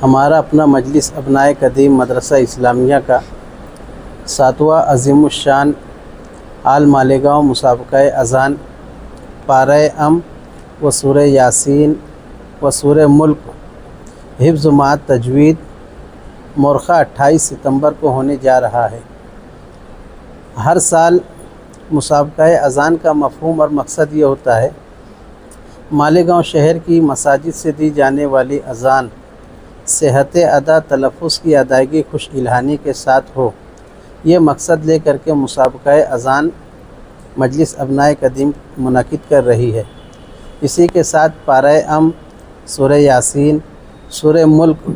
ہمارا اپنا مجلس ابنائے قدیم مدرسہ اسلامیہ کا 7واں عظیم الشان آل مالیگاؤں مسابقہ اذان پارہ ام و سورہ یاسین و سورہ ملک حفظ مات تجوید مورخہ 28 ستمبر کو ہونے جا رہا ہے۔ ہر سال مسابقہ اذان کا مفہوم اور مقصد یہ ہوتا ہے مالیگاؤں شہر کی مساجد سے دی جانے والی اذان صحت ادا تلفظ کی ادائیگی خوش الہانی کے ساتھ ہو، یہ مقصد لے کر کے مسابقہ اذان مجلس ابنائے قدیم منعقد کر رہی ہے۔ اسی کے ساتھ پارہ ام، سورہ یاسین، سورہ ملک،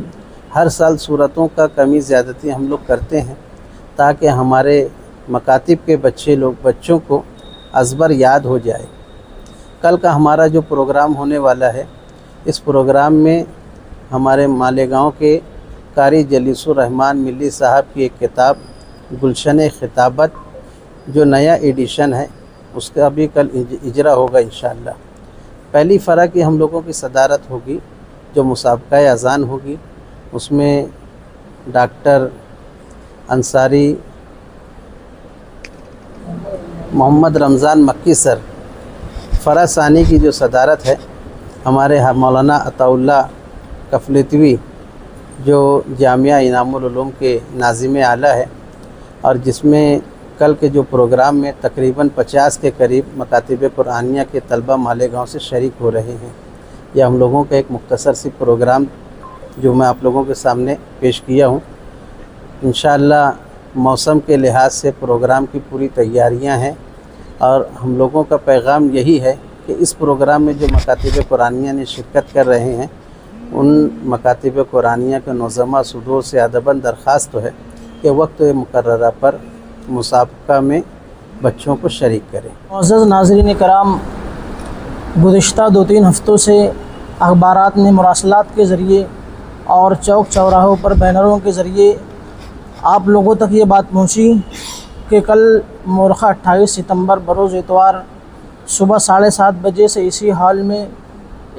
ہر سال سورتوں کا کمی زیادتی ہم لوگ کرتے ہیں تاکہ ہمارے مکاتب کے بچوں کو ازبر یاد ہو جائے۔ کل کا ہمارا جو پروگرام ہونے والا ہے، اس پروگرام میں ہمارے مالیگاؤں کے قاری جلیس الرحمن ملی صاحب کی ایک کتاب گلشن خطابت جو نیا ایڈیشن ہے، اس کا بھی کل اجرا ہوگا انشاءاللہ۔ پہلی فرح کی ہم لوگوں کی صدارت ہوگی جو مسابقہ اذان ہوگی، اس میں ڈاکٹر انصاری محمد رمضان مکی سر۔ فرح ثانی کی جو صدارت ہے ہمارے مولانا عطاء اللہ کفلتوی جو جامعہ انعام العلوم کے ناظم اعلیٰ ہے، اور جس میں کل کے جو پروگرام میں تقریباً 50 کے قریب مکاتب قرآنیہ کے طلبہ مالیگاؤں سے شریک ہو رہے ہیں۔ یہ ہم لوگوں کا ایک مختصر سی پروگرام جو میں آپ لوگوں کے سامنے پیش کیا ہوں۔ انشاءاللہ موسم کے لحاظ سے پروگرام کی پوری تیاریاں ہیں، اور ہم لوگوں کا پیغام یہی ہے کہ اس پروگرام میں جو مکاتب قرآنیہ نے شرکت کر رہے ہیں، ان مکاتب قرآنیہ کے نظماء صدور سے ادباً درخواست ہے کہ وقت مقررہ پر مسابقہ میں بچوں کو شریک کریں۔ معزز ناظرین کرام، گزشتہ 2-3 ہفتوں سے اخبارات میں مراسلات کے ذریعے اور چوک چوراہوں پر بینروں کے ذریعے آپ لوگوں تک یہ بات پہنچی کہ کل مورخہ 28 ستمبر بروز اتوار صبح 7:30 بجے سے اسی ہال میں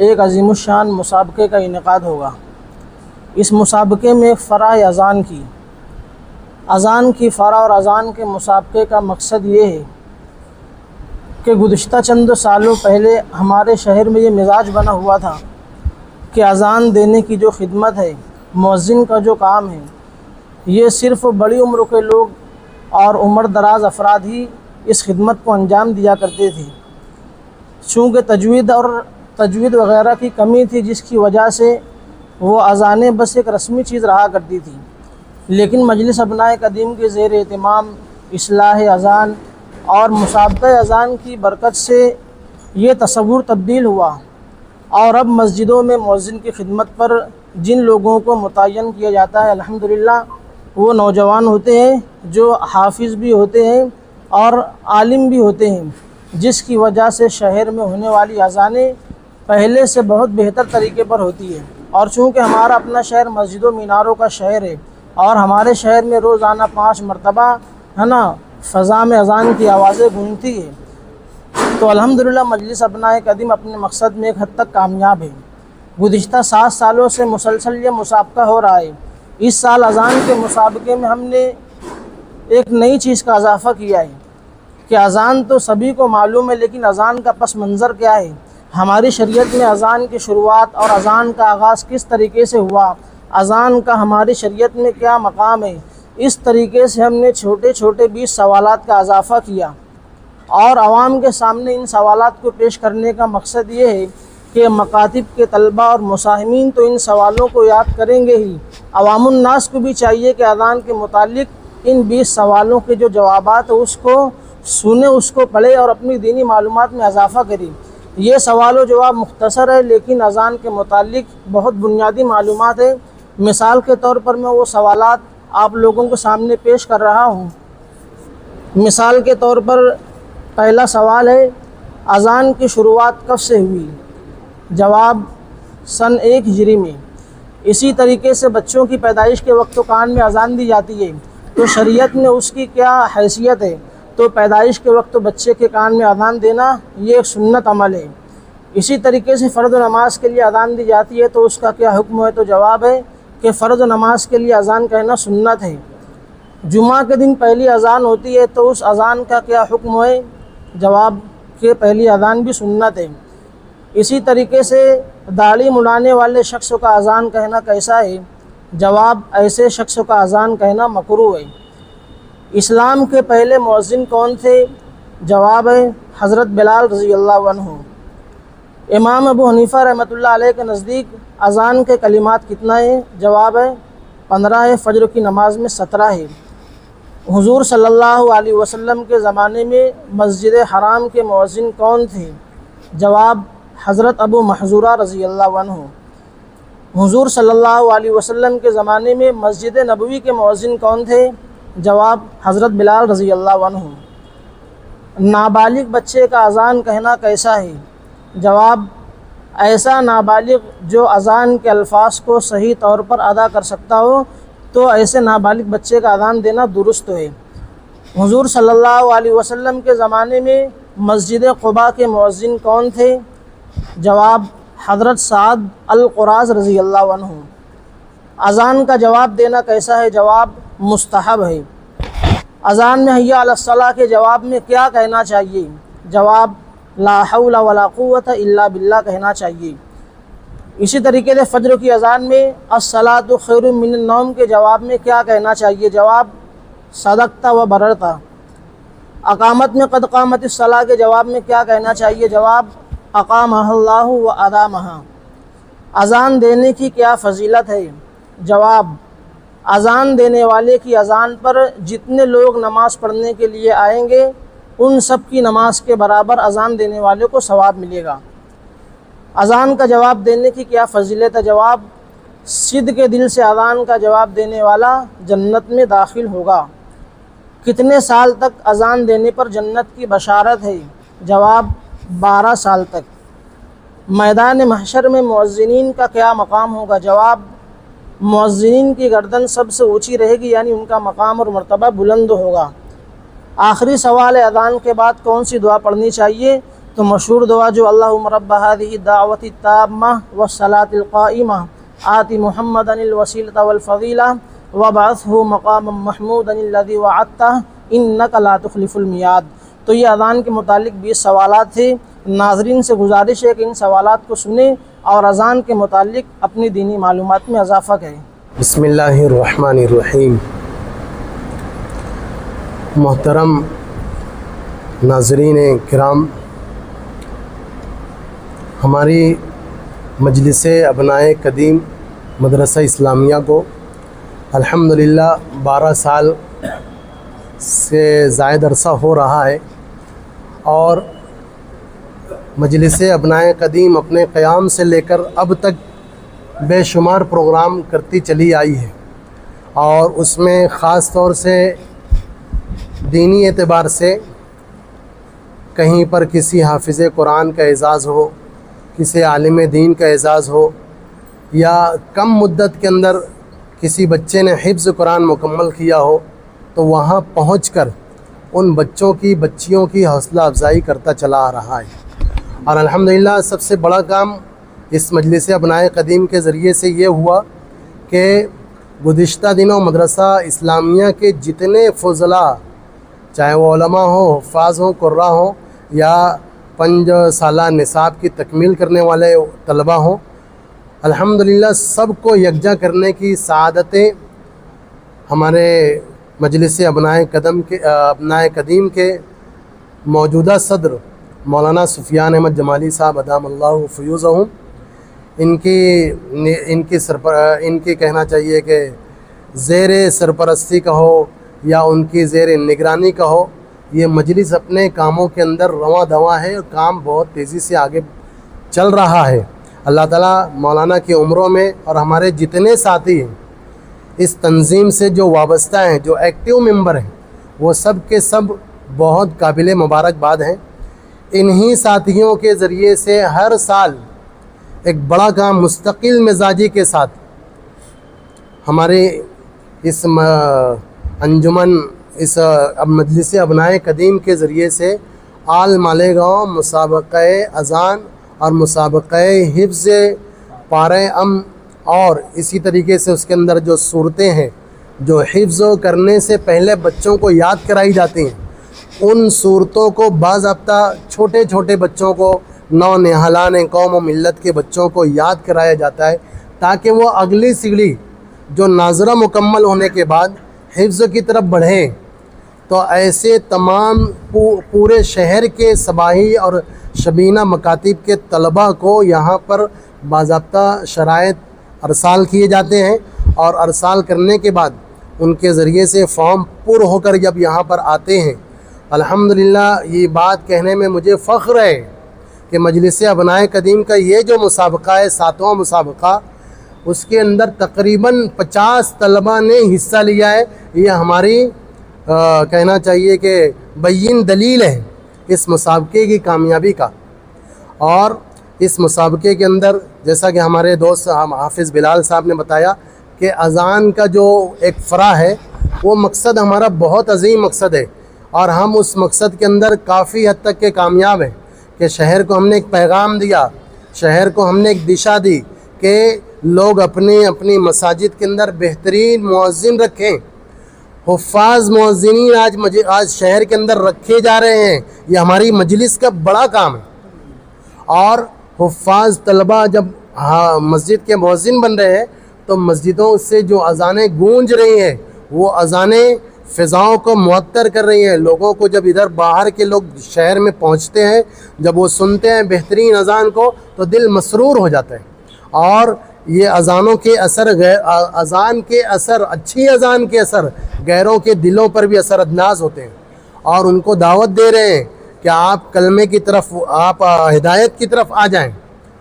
ایک عظیم الشان مسابقے کا انعقاد ہوگا۔ اس مسابقے میں فرح اذان کی فرح اور اذان کے مسابقے کا مقصد یہ ہے کہ گزشتہ چند سالوں پہلے ہمارے شہر میں یہ مزاج بنا ہوا تھا کہ اذان دینے کی جو خدمت ہے، مؤذن کا جو کام ہے، یہ صرف بڑی عمر کے لوگ اور عمر دراز افراد ہی اس خدمت کو انجام دیا کرتے تھے۔ چونکہ تجوید وغیرہ کی کمی تھی، جس کی وجہ سے وہ اذانیں بس ایک رسمی چیز رہا کرتی تھی، لیکن مجلس ابنائے قدیم کے زیر اہتمام اصلاح اذان اور مسابقہ اذان کی برکت سے یہ تصور تبدیل ہوا، اور اب مسجدوں میں مؤذن کی خدمت پر جن لوگوں کو متعین کیا جاتا ہے، الحمدللہ وہ نوجوان ہوتے ہیں جو حافظ بھی ہوتے ہیں اور عالم بھی ہوتے ہیں، جس کی وجہ سے شہر میں ہونے والی اذانیں پہلے سے بہت بہتر طریقے پر ہوتی ہے۔ اور چونکہ ہمارا اپنا شہر مسجد و میناروں کا شہر ہے، اور ہمارے شہر میں روزانہ 5 مرتبہ فضا میں اذان کی آوازیں گونجتی ہے، تو الحمدللہ مجلس ابنائے قدیم اپنے مقصد میں ایک حد تک کامیاب ہے۔ گزشتہ 7 سالوں سے مسلسل یہ مسابقہ ہو رہا ہے۔ اس سال اذان کے مسابقے میں ہم نے ایک نئی چیز کا اضافہ کیا ہے کہ اذان تو سبھی کو معلوم ہے، لیکن اذان کا پس منظر کیا ہے، ہماری شریعت میں اذان کی شروعات اور اذان کا آغاز کس طریقے سے ہوا، اذان کا ہماری شریعت میں کیا مقام ہے، اس طریقے سے ہم نے چھوٹے چھوٹے 20 سوالات کا اضافہ کیا، اور عوام کے سامنے ان سوالات کو پیش کرنے کا مقصد یہ ہے کہ مکاتب کے طلبہ اور مساہمین تو ان سوالوں کو یاد کریں گے ہی، عوام الناس کو بھی چاہیے کہ اذان کے متعلق ان 20 سوالوں کے جو جوابات ہیں اس کو سنیں، اس کو پڑھیں اور اپنی دینی معلومات میں اضافہ کریں۔ یہ سوال و جواب مختصر ہے، لیکن اذان کے متعلق بہت بنیادی معلومات ہیں۔ مثال کے طور پر میں وہ سوالات آپ لوگوں کے سامنے پیش کر رہا ہوں۔ مثال کے طور پر پہلا سوال ہے، اذان کی شروعات کب سے ہوئی؟ جواب، سن 1 ہجری میں۔ اسی طریقے سے بچوں کی پیدائش کے وقت و کان میں اذان دی جاتی ہے، تو شریعت میں اس کی کیا حیثیت ہے؟ تو پیدائش کے وقت بچے کے کان میں اذان دینا یہ ایک سنت عمل ہے۔ اسی طریقے سے فرض نماز کے لیے اذان دی جاتی ہے تو اس کا کیا حکم ہے؟ تو جواب ہے کہ فرض نماز کے لیے اذان کہنا سنت ہے، جمعہ کے دن پہلی اذان ہوتی ہے تو اس اذان کا کیا حکم ہے؟ جواب کہ پہلی اذان بھی سنت ہے۔ اسی طریقے سے داڑھی مڈانے والے شخص کا اذان کہنا کیسا ہے؟ جواب ایسے شخص کا اذان کہنا مکروہ ہے۔ اسلام کے پہلے مؤذن کون تھے؟ جواب ہے حضرت بلال رضی اللہ عنہ۔ امام ابو حنیفہ رحمۃ اللہ علیہ کے نزدیک اذان کے کلمات کتنا ہے؟ جواب ہے 15 ہے، فجر کی نماز میں 17 ہے۔ حضور صلی اللہ علیہ وسلم کے زمانے میں مسجد حرام کے مؤذن کون تھے؟ جواب حضرت ابو محذورہ رضی اللہ عنہ۔ حضور صلی اللہ علیہ وسلم کے زمانے میں مسجد نبوی کے مؤذن کون تھے؟ جواب حضرت بلال رضی اللہ عنہ۔ نابالغ بچے کا اذان کہنا کیسا ہے؟ جواب ایسا نابالغ جو اذان کے الفاظ کو صحیح طور پر ادا کر سکتا ہو تو ایسے نابالغ بچے کا اذان دینا درست ہے۔ حضور صلی اللہ علیہ وسلم کے زمانے میں مسجد قباء کے مؤذن کون تھے؟ جواب حضرت سعد القراظ رضی اللہ عنہ۔ اذان کا جواب دینا کیسا ہے؟ جواب مستحب ہے۔ اذان میں حی علی الصلاۃ کے جواب میں کیا کہنا چاہیے؟ جواب لا حول ولا قوت الا باللہ کہنا چاہیے۔ اسی طریقے سے فجر کی اذان میں الصلاۃ خیر من النوم کے جواب میں کیا کہنا چاہیے؟ جواب صدقت و بررت۔ اقامت میں قد قامت الصلاۃ کے جواب میں کیا کہنا چاہیے؟ جواب اقامہ اللہ و ادامہ۔ اذان دینے کی کیا فضیلت ہے؟ جواب اذان دینے والے کی اذان پر جتنے لوگ نماز پڑھنے کے لیے آئیں گے ان سب کی نماز کے برابر اذان دینے والے کو ثواب ملے گا۔ اذان کا جواب دینے کی کیا فضیلت ہے؟ جواب صدق کے دل سے اذان کا جواب دینے والا جنت میں داخل ہوگا۔ کتنے سال تک اذان دینے پر جنت کی بشارت ہے؟ جواب 12 سال تک۔ میدان محشر میں مؤذنین کا کیا مقام ہوگا؟ جواب مؤذنین کی گردن سب سے اونچی رہے گی، یعنی ان کا مقام اور مرتبہ بلند ہوگا۔ آخری سوال ہے اذان کے بعد کون سی دعا پڑھنی چاہیے؟ تو مشہور دعا جو اللہم رب هذه الدعوۃ التامہ والصلاۃ القائمہ آت محمدا الوسیلۃ والفضیلہ وابعثہ مقاما محمودا الذی وعدتہ انک لا تخلف المیعاد۔ تو یہ اذان کے متعلق 20 سوالات تھے۔ ناظرین سے گزارش ہے کہ ان سوالات کو سنیں اور اذان کے متعلق اپنی دینی معلومات میں اضافہ کریں۔ بسم اللہ الرحمن الرحیم۔ محترم ناظرین کرام، ہماری مجلس ابنائے قدیم مدرسہ اسلامیہ کو الحمدللہ 12 سال سے زائد عرصہ ہو رہا ہے، اور مجلس ابنائے قدیم اپنے قیام سے لے کر اب تک بے شمار پروگرام کرتی چلی آئی ہے، اور اس میں خاص طور سے دینی اعتبار سے کہیں پر کسی حافظ قرآن کا اعزاز ہو، کسی عالم دین کا اعزاز ہو، یا کم مدت کے اندر کسی بچے نے حفظ قرآن مکمل کیا ہو تو وہاں پہنچ کر ان بچوں کی بچیوں کی حوصلہ افزائی کرتا چلا آ رہا ہے۔ اور الحمدللہ سب سے بڑا کام اس مجلس ابنائے قدیم کے ذریعے سے یہ ہوا کہ گزشتہ دنوں مدرسہ اسلامیہ کے جتنے فضلاء، چاہے وہ علماء ہوں، حفاظ ہوں، قراء ہوں، یا 5 سالہ نصاب کی تکمیل کرنے والے طلبہ ہوں، الحمدللہ سب کو یکجا کرنے کی سعادتیں ہمارے مجلس ابنائے قدیم کے موجودہ صدر مولانا سفیان احمد جمالی صاحب ادام اللہ فیوزہم، ان کی کہنا چاہیے کہ زیر سرپرستی کا ہو یا ان کی زیر نگرانی کا ہو، یہ مجلس اپنے کاموں کے اندر رواں دواں ہے اور کام بہت تیزی سے آگے چل رہا ہے۔ اللہ تعالیٰ مولانا کی عمروں میں، اور ہمارے جتنے ساتھی ہیں اس تنظیم سے جو وابستہ ہیں، جو ایکٹیو ممبر ہیں، وہ سب کے سب بہت قابل مبارکباد ہیں۔ انہی ساتھیوں کے ذریعے سے ہر سال ایک بڑا کام مستقل مزاجی کے ساتھ ہمارے اس انجمن، اس مجلس ابنائے قدیم کے ذریعے سے آل مالیگاؤں مسابقہ اذان اور مسابقہ حفظ پارہ اور اسی طریقے سے اس کے اندر جو صورتیں ہیں جو حفظ کرنے سے پہلے بچوں کو یاد کرائی جاتی ہیں، ان صورتوں کو باضابطہ چھوٹے چھوٹے بچوں کو، نونہالان قوم و ملت کے بچوں کو یاد کرایا جاتا ہے، تاکہ وہ اگلی سیڑھی جو ناظرہ مکمل ہونے کے بعد حفظ کی طرف بڑھیں۔ تو ایسے تمام پورے شہر کے صباحی اور شبینہ مکاتب کے طلباء کو یہاں پر باضابطہ شرائط ارسال کیے جاتے ہیں، اور ارسال کرنے کے بعد ان کے ذریعے سے فارم پر ہو کر جب یہاں پر آتے ہیں، الحمدللہ یہ بات کہنے میں مجھے فخر ہے کہ مجلس ابنائے قدیم کا یہ جو مسابقہ ہے، 7واں مسابقہ، اس کے اندر تقریباً 50 طلباء نے حصہ لیا ہے۔ یہ ہماری کہنا چاہیے کہ بین دلیل ہے اس مسابقے کی کامیابی کا۔ اور اس مسابقے کے اندر جیسا کہ ہمارے دوست حافظ بلال صاحب نے بتایا کہ اذان کا جو ایک فرع ہے، وہ مقصد ہمارا بہت عظیم مقصد ہے، اور ہم اس مقصد کے اندر کافی حد تک کے کامیاب ہیں کہ شہر کو ہم نے ایک پیغام دیا، شہر کو ہم نے ایک دشا دی کہ لوگ اپنی مساجد کے اندر بہترین مؤذن رکھیں۔ حفاظ مؤذنین آج شہر کے اندر رکھے جا رہے ہیں، یہ ہماری مجلس کا بڑا کام ہے۔ اور حفاظ طلباء جب مسجد کے مؤذن بن رہے ہیں تو مسجدوں سے جو اذانیں گونج رہی ہیں، وہ اذانیں فضاؤں کو معطر کر رہی ہیں۔ لوگوں کو جب ادھر باہر کے لوگ شہر میں پہنچتے ہیں، جب وہ سنتے ہیں بہترین اذان کو تو دل مسرور ہو جاتا ہے۔ اور یہ اذانوں کے اثر اذان کے اثر، اچھی اذان کے اثر غیروں کے دلوں پر بھی اثر انداز ہوتے ہیں، اور ان کو دعوت دے رہے ہیں کہ آپ کلمے کی طرف، آپ ہدایت کی طرف آ جائیں۔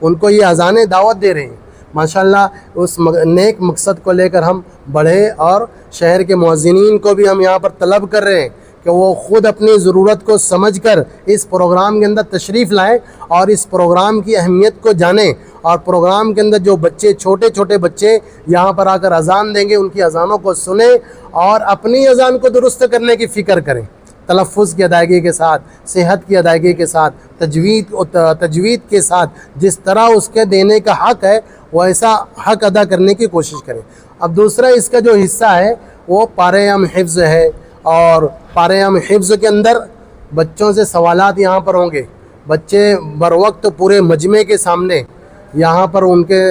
ان کو یہ اذانیں دعوت دے رہے ہیں۔ ماشاءاللہ اس نیک مقصد کو لے کر ہم بڑھے، اور شہر کے مؤذنین کو بھی ہم یہاں پر طلب کر رہے ہیں کہ وہ خود اپنی ضرورت کو سمجھ کر اس پروگرام کے اندر تشریف لائیں اور اس پروگرام کی اہمیت کو جانیں، اور پروگرام کے اندر جو بچے، چھوٹے چھوٹے بچے یہاں پر آ کر اذان دیں گے، ان کی اذانوں کو سنیں اور اپنی اذان کو درست کرنے کی فکر کریں، تلفظ کی ادائیگی کے ساتھ، صحت کی ادائیگی کے ساتھ، تجوید کے ساتھ، جس طرح اس کے دینے کا حق ہے وہ ایسا حق ادا کرنے کی کوشش کریں۔ اب دوسرا اس کا جو حصہ ہے وہ پارہ ام حفظ ہے، اور پارہ ام حفظ کے اندر بچوں سے سوالات یہاں پر ہوں گے۔ بچے بر وقت پورے مجمع کے سامنے، یہاں پر ان کے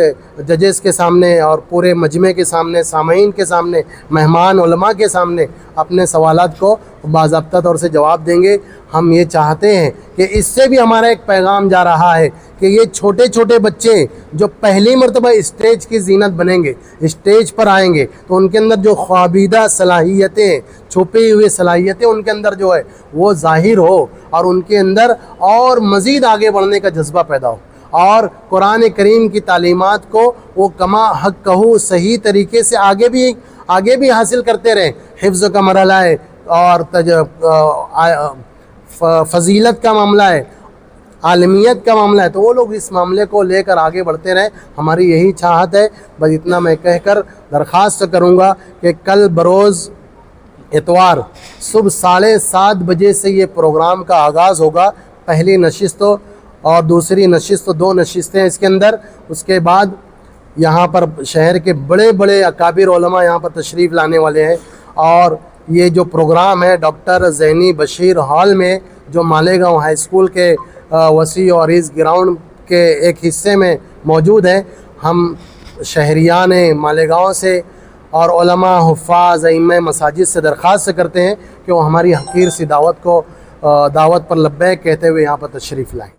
ججز کے سامنے اور پورے مجمع کے سامنے، سامعین کے سامنے، مہمان علماء کے سامنے اپنے سوالات کو باضابطہ طور سے جواب دیں گے۔ ہم یہ چاہتے ہیں کہ اس سے بھی ہمارا ایک پیغام جا رہا ہے کہ یہ چھوٹے چھوٹے بچے جو پہلی مرتبہ اسٹیج کی زینت بنیں گے، اسٹیج پر آئیں گے، تو ان کے اندر جو خوابیدہ صلاحیتیں، چھپی ہوئی صلاحیتیں ان کے اندر جو ہے وہ ظاہر ہو، اور ان کے اندر اور مزید آگے بڑھنے کا جذبہ پیدا ہو، اور قرآن کریم کی تعلیمات کو وہ کما حق کہو صحیح طریقے سے آگے بھی حاصل کرتے رہیں۔ حفظ کا مرحلہ ہے، اور فضیلت کا معاملہ ہے، عالمیت کا معاملہ ہے، تو وہ لوگ اس معاملے کو لے کر آگے بڑھتے رہیں۔ ہماری یہی چاہت ہے۔ بس اتنا میں کہہ کر درخواست کروں گا کہ کل بروز اتوار صبح 7:30 بجے سے یہ پروگرام کا آغاز ہوگا۔ پہلی نشست اور دوسری نشست، 2 نشستیں اس کے اندر۔ اس کے بعد یہاں پر شہر کے بڑے بڑے اکابر علماء یہاں پر تشریف لانے والے ہیں، اور یہ جو پروگرام ہے ڈاکٹر زینی بشیر ہال میں، جو مالیگاؤں ہائی اسکول کے وسیع اور عریض گراؤنڈ کے ایک حصے میں موجود ہے۔ ہم شہریان مالیگاؤں سے اور علماء، حفاظ، ائمہ مساجد سے درخواست کرتے ہیں کہ وہ ہماری حقیر سی دعوت پر لبیک کہتے ہوئے یہاں پر تشریف لائیں۔